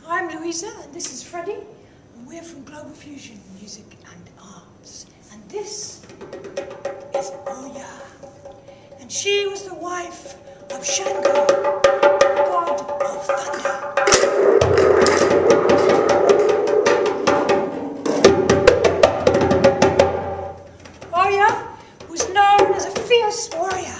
I'm Louisa, and this is Freddy, and we're from Global Fusion Music and Arts. And this is Oya, and she was the wife of Shango, god of thunder. Oya was known as a fierce warrior.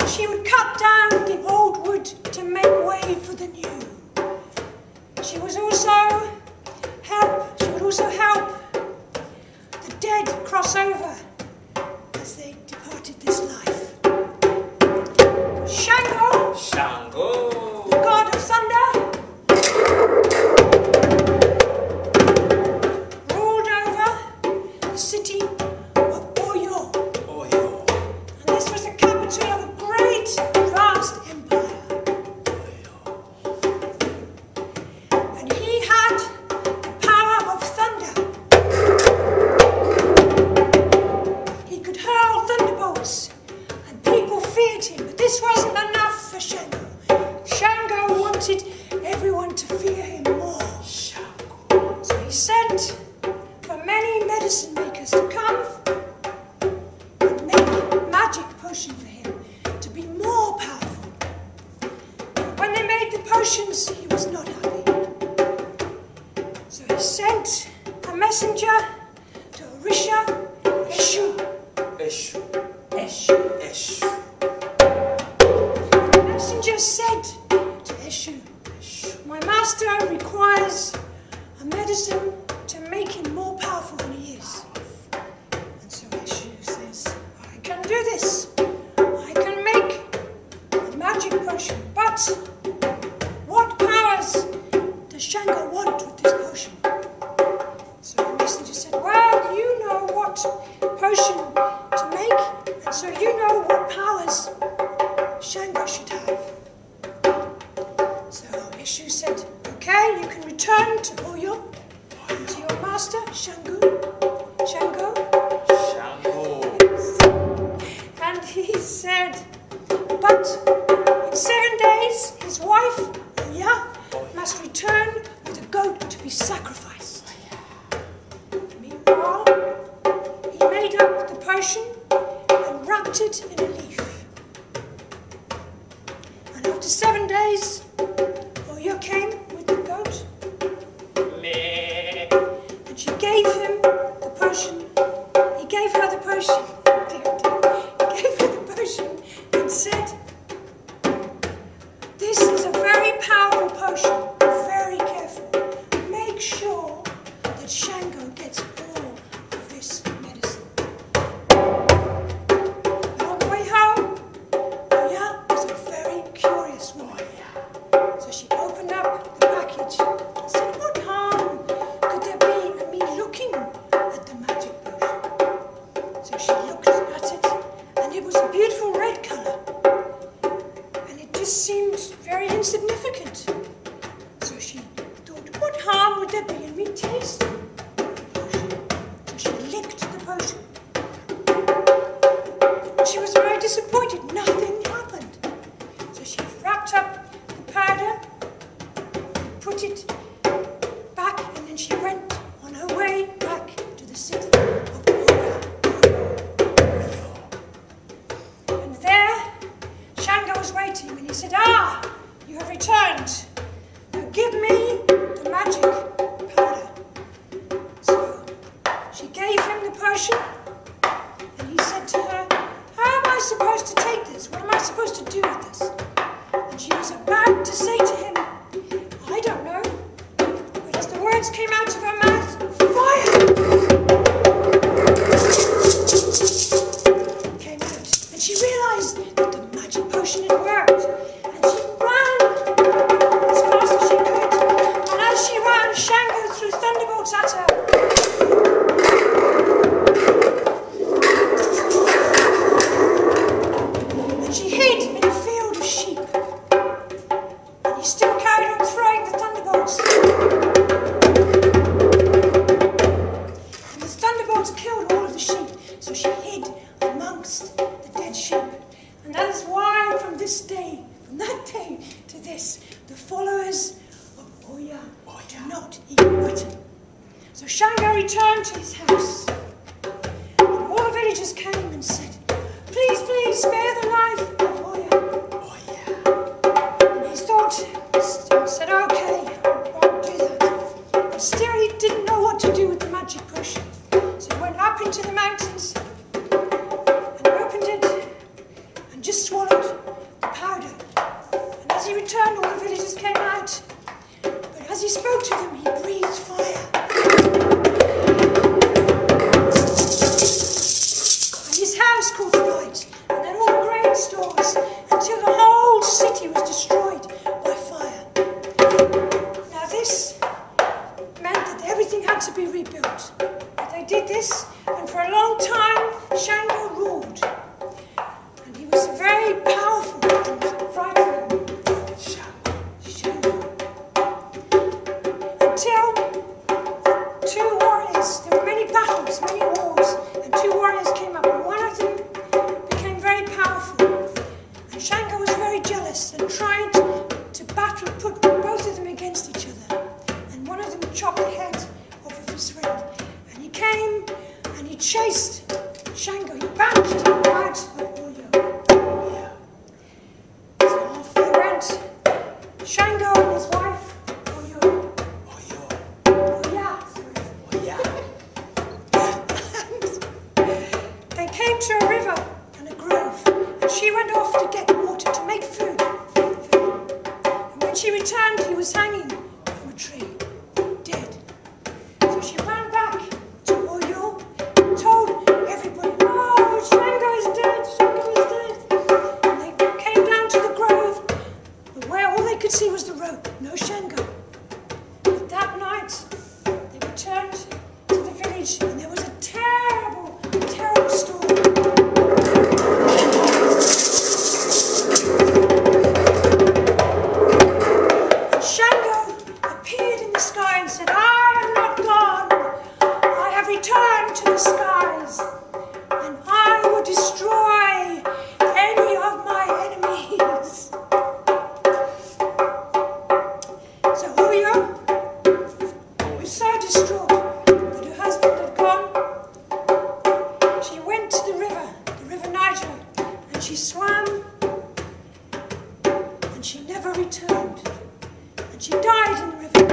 She would cut down the old wood to make way for the new. She would also help the dead cross over as they departed this life. Shango, the god of thunder, ruled over the city of Oyo. And this was the capital of a great, vast empire. And he had the power of thunder. He could hurl thunderbolts, and people feared him. But this wasn't enough for Shango. Shango wanted everyone to fear him more. So he sent for many medicine makers to come and make magic potion for him to be more powerful. But when they made the potions, he was not happy. So he sent a messenger to Orisha Eshu. The messenger said to Eshu, "My master requires a medicine to make him more powerful than he is." And so Eshu says, "I can do this. I can make a magic potion. But what powers does Shango want with this potion?" So the messenger said, "Well, you know what potion to make, and so you know what powers Shango should have." So Eshu said, "Okay, you can return to Oyo, to your master, Shango. And he said, but in 7 days, his wife, Oya, must return with a goat to be sacrificed. Meanwhile, he made up the potion and wrapped it in a leaf. And after 7 days, Oya came with the goat. And she gave him the potion. He gave her the potion. He gave her the potion and said, "This is a very powerful potion. Be very careful. Make sure that Shango gets all of this medicine." And on the way home, Oya was a very curious woman. So she opened up the package and said, "What harm could there be in me looking at the magic potion?" So she looked at it, and it was a beautiful red colour. And it just seemed very insignificant. So she thought, what harm would there be in me tasting the potion? So she licked the potion. And she was very disappointed. Nothing happened. So she wrapped up the powder, put it back, and then she went on her way back to the city of Oya. And there, Shango was waiting, and he said, "Ah, you have returned. Now give me the magic powder." So she gave him the potion, and he said to her, "How am I supposed to take this? What am I supposed to do with this?" And she was about to say to him, "I don't know." But as the words came out of her mouth, fire came out, and she realized that the magic potion had worked, and she ran as fast as she could, and as she ran, Shango threw thunderbolts at her. And she hid in a field of sheep, and he still carried on throwing the thunderbolts. And the thunderbolts killed all of the sheep, so she hid amongst the dead sheep. And then this day, from that day to this, the followers of Oya do not eat mutton. So Shango returned to his house. And all the villagers came and said, please, please, spare the life of Oya. And he thought, and said, okay, I'll do that. But still he didn't know what to do with the magic potion. So he went up into the mountains and opened it and just swallowed the powder. And as he returned, all the villagers came out. But as he spoke to them, he breathed fire. And his house caught alight, and then all the grain stores, until the whole city was destroyed by fire. Now this meant that everything had to be rebuilt. But they did this, and for a long time, Shango ruled. And he was very powerful and frightening. Shango. Until two warriors, there were many battles, many wars, and two warriors came up, and one of them became very powerful. And Shango was very jealous and tried to battle, put both of them against each other. And one of them chopped the head off of his friend. And he came and he chased Shango. He banished him out of Oyo. So off they went. Shango and his wife, Oyo. And they came to a river and a grove. And she went off to get water to make food. And when she returned, he was hanging from a tree, dead. So she ran back to Oyo and told everybody, oh, Shango is dead, Shango is dead. And they came down to the grove, but where all they could see was the rope, no Shango. But that night, they returned to the village, and there was a terrible, terrible storm. And Shango appeared in the sky and said, I am not gone. I have returned to the skies, and I will destroy any of my enemies. So Oyo was so distraught that her husband had gone. She went to the river Niger, and she swam, and she never returned. And she died in the river,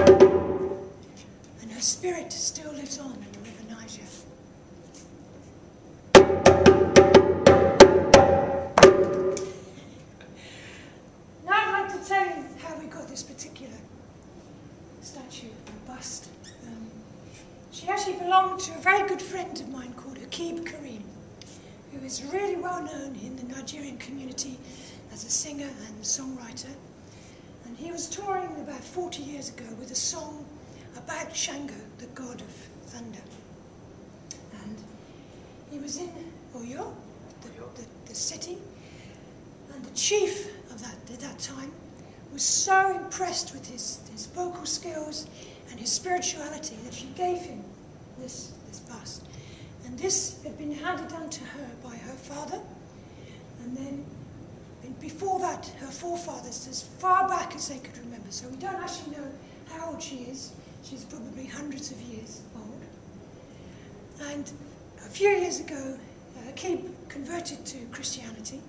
and her spirit still lives on in the river Niger. Now I'd like to tell you how we got this particular statue and bust. She actually belonged to a very good friend of mine called Akib Karim, who is really well known in the Nigerian community as a singer and songwriter. And he was touring about 40 years ago with a song about Shango, the god of thunder. And he was in Oyo, the city, and the chief of at that time was so impressed with his vocal skills and his spirituality that she gave him this bust. And this had been handed down to her by her father, and then before that, her forefathers, as far back as they could remember. So we don't actually know how old she is. She's probably hundreds of years old. And a few years ago, Akib converted to Christianity,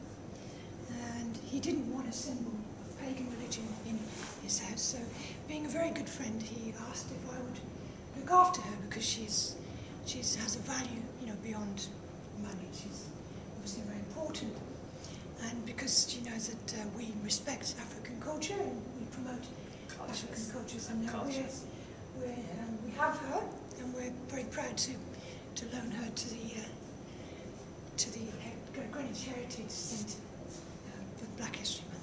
and he didn't want a symbol of pagan religion in his house. So, being a very good friend, he asked if I would look after her, because she has a value, beyond money. She's obviously very important. And because she knows that we respect African culture and we promote African cultures, and we have her, and we're very proud to loan her to the Greenwich Heritage Centre for Black History Month.